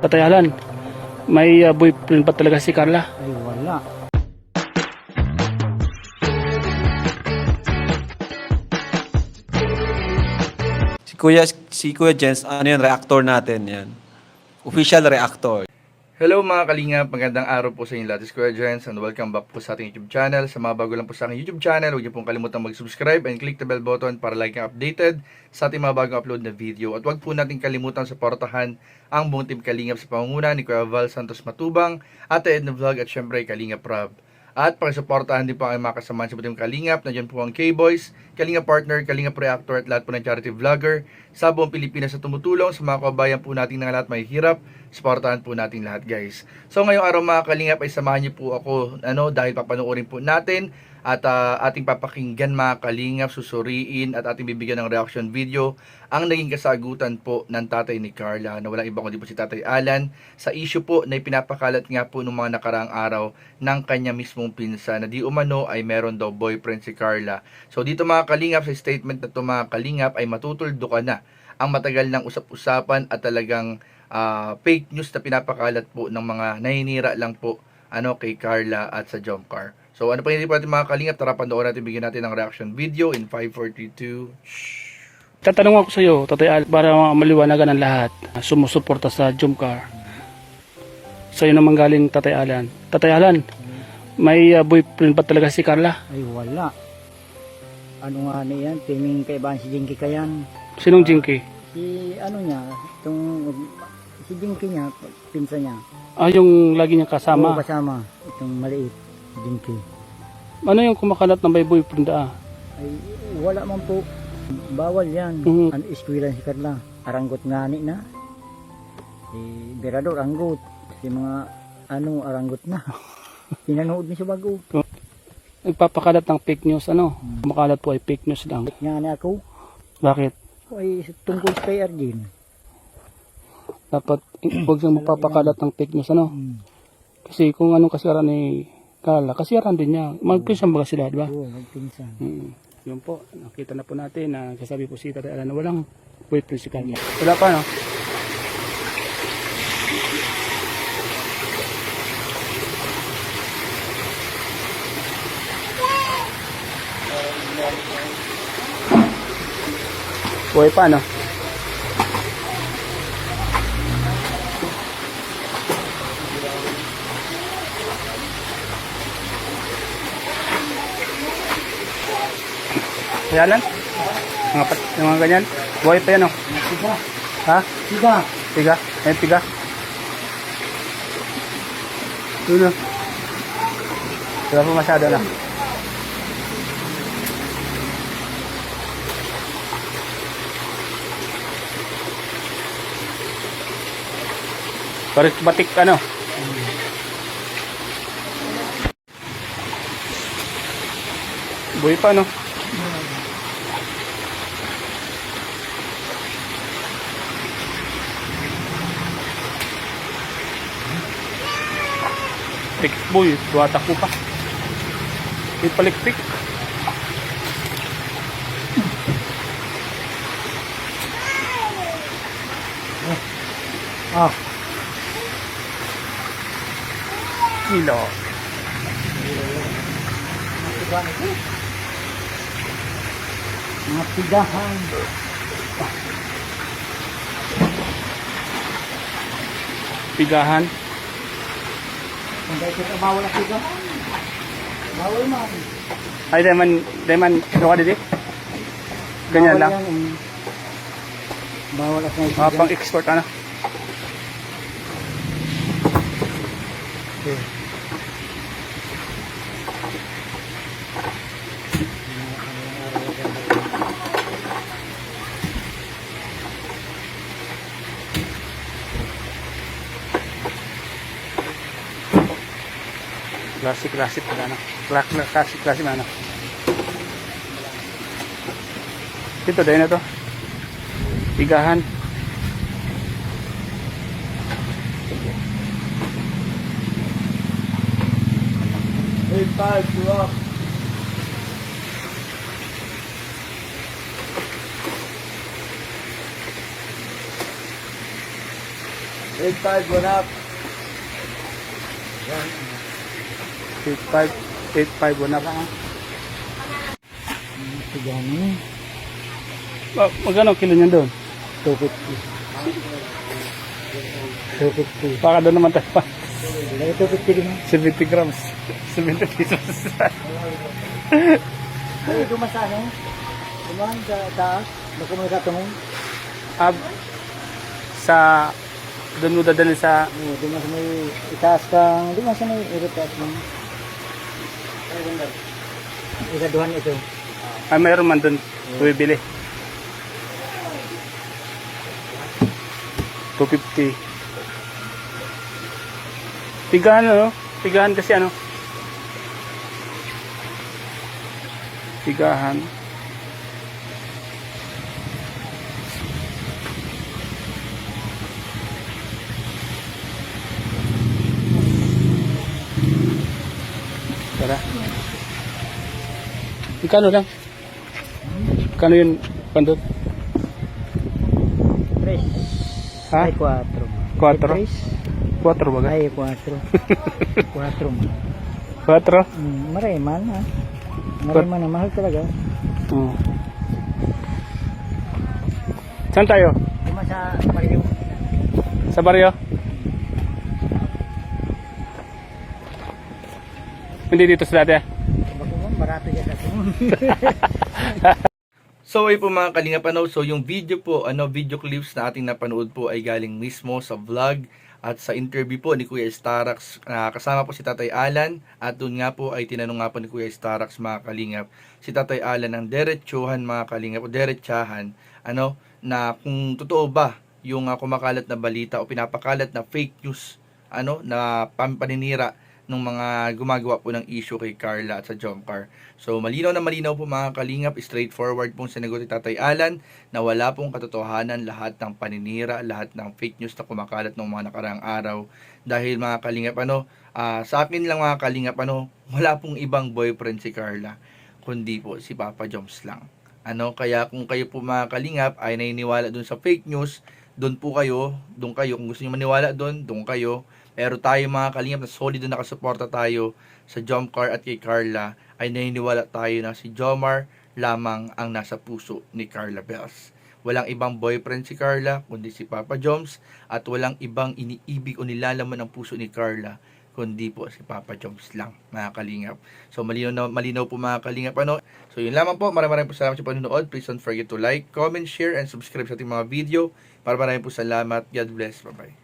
Tatay Alan, may boyfriend ba talaga si Carla? Ay, wala. Si Kuya Jens, ano yan, reactor natin yan. Official reactor. Hello mga kalingap, magandang araw po sa inyo lahat. This is Kuya Jens and welcome back po sa ating YouTube channel. Sa mga bago lang po sa aking YouTube channel, huwag niyo pong kalimutang mag-subscribe and click the bell button para like and updated sa ating mga bagong upload na video. At huwag po natin kalimutan suportahan ang buong team Kalingap sa pangunguna ni Kuya Val Santos Matubang, Ate Edna Vlog at syempre Kalingap Rob. At pakisuportahan din po ang mga kasamahan sa Team Kalingap. Nandiyan po ang K-Boys, Kalingap Partner, Kalingap Reactor at lahat po ng charity vlogger sa buong Pilipinas na tumutulong sa mga kababayan po natin na lahat may hirap. Suportahan po natin lahat guys. So ngayong araw mga Kalingap ay samahan niyo po ako dahil papanoorin po natin at ating papakinggan mga Kalingap, susuriin at ating bibigyan ng reaction video ang naging kasagutan po ng tatay ni Carla na walang iba kundi po si Tatay Alan sa issue po na ipinapakalat nga po ng mga nakaraang araw ng kanya mismong pinsan na di umano ay meron daw boyfriend si Carla. So dito mga Kalingap, sa statement na ito mga Kalingap ay matutuldo ka na ang matagal ng usap-usapan at talagang fake news na pinapakalat po ng mga naninira lang po kay Carla at sa Jomcar. So ano pa hindi po natin mga Kalingap, tara panoorin natin, bigyan natin ng reaction video in 5, 4, 3, 2. Tatanong ako sa iyo, Tatay Alan, para maliwanagan ang lahat. Sumusuporta sa Jomcar. Sa iyo naman galing Tatay Alan. Tatay Alan, may boyfriend ba talaga si Carla? Ay, wala. Ano nga niyan? Timing kaibahan si Jinky kayan. Sinong Jinky? Si Jinky niya, pinsa niya. Yung lagi niya kasama. Oo, kasama. Itong maliit, Jinky. Ano yung kumakalat na may boyfriend Ay, wala man po. Bawal yan. Ano, eskwela si Carla. Aranggot nga ni na. Si Berador, aranggot. Si mga, aranggot na. Pinanood niya sa bago. Nagpapakalat ng fake news, kumakalat po ay fake news lang. Nga na ako. Bakit? Ay, tungkol sa kay Arjun. Dapat huwag siyang magpapakalat ng fake news, Kasi kung anong kasiyaran ni Carla, kasiyaran din niya. Magpinsan ba sila, di ba? Oo, magpinsan. Yun po, nakita na po natin na kasabi po si Tatay Alan na walang boyfriend si Carla. Wala pa, no? Buhay pa, no? Ayan, yung mga ganyan. Buhay pa yan, no? Tiga. Ha? Tiga. Tiga? Ayan, tiga. Yun, no? Wala po masyado, no? Parit batik, buhay pa, no? Boy, tuwatak ko pa. Ipalikpik. Hilo. Mga tigahan. Tigahan. Kung dahil kita bawal ang tigahan. Bawal man. Ay, Dayman, ano ka dito? Ganyan lang. Bawal ang tigahan. Pang export, Classic Dito dahil na to. Tigahan. Hey, 5 rock. 8-5, one up. 8.5, 8.5 1 up. Tigano. Magkano kilo niyan doon? 250. 250. Baka doon naman tayo pa. Lagi 250 din. 70 grams. 70 pesos. Ay, dumasano. Dumaan sa taas. Baka may katungong. Sa doon mo dadalhin sa Dumaan sa may itaas kang. Dumaan sa may itaas kang. Ikaduhan ito. mayroon man doon bibili. 250. Tigahan ano? Tigahan kasi ano? Tigahan. Tara. Ikano lang? Kano yun? Pandot? 3. Ha? Ay, 4. 4? 4 ba? Ay, 4. 4 man. 4? Maray man ha. Maray man na mahal talaga. Oo. Saan tayo? Dumaan sa Mario. Sa baryo? Hindi dito sa dati ah. Bako mo, barato dyan sa sunod. So ay po mga Kalingap, so yung video po, video clips na ating napanood po ay galing mismo sa vlog at sa interview po ni Kuya Starax. Kasama po si Tatay Alan at doon nga po ay tinanong nga po ni Kuya Starax mga Kalingap si Tatay Alan ng derechuhan mga Kalingap o derechahan na kung totoo ba yung kumakalat na balita o pinapakalat na fake news na paninira ng mga gumagawa po ng issue kay Carla at sa Jomcar. So malinaw na malinaw po mga Kalingap, straightforward pong sinagot ni Tatay Alan na wala pong katotohanan lahat ng paninira, lahat ng fake news na kumakalat ng mga nakaraang araw. Dahil mga Kalingap, sa akin lang mga Kalingap, wala pong ibang boyfriend si Carla, kundi po si Papa Joms lang. Kaya kung kayo po mga Kalingap ay naniniwala dun sa fake news, doon kayo. Kung gusto niyo maniwala doon kayo. Pero tayo mga Kalingap na solid na nakasuporta tayo sa Jomcar at kay Carla, ay naniniwala tayo na si Jomar lamang ang nasa puso ni Carla Bells. Walang ibang boyfriend si Carla kundi si Papa Joms, at walang ibang iniibig o nilalaman ng puso ni Carla kundi po si Papa Joms lang mga Kalingap. So malinaw po mga Kalingap. So yun lamang po, maraming po salamat sa panonood. Please don't forget to like, comment, share, and subscribe sa ating mga video. Maraming po salamat. God bless. Bye bye.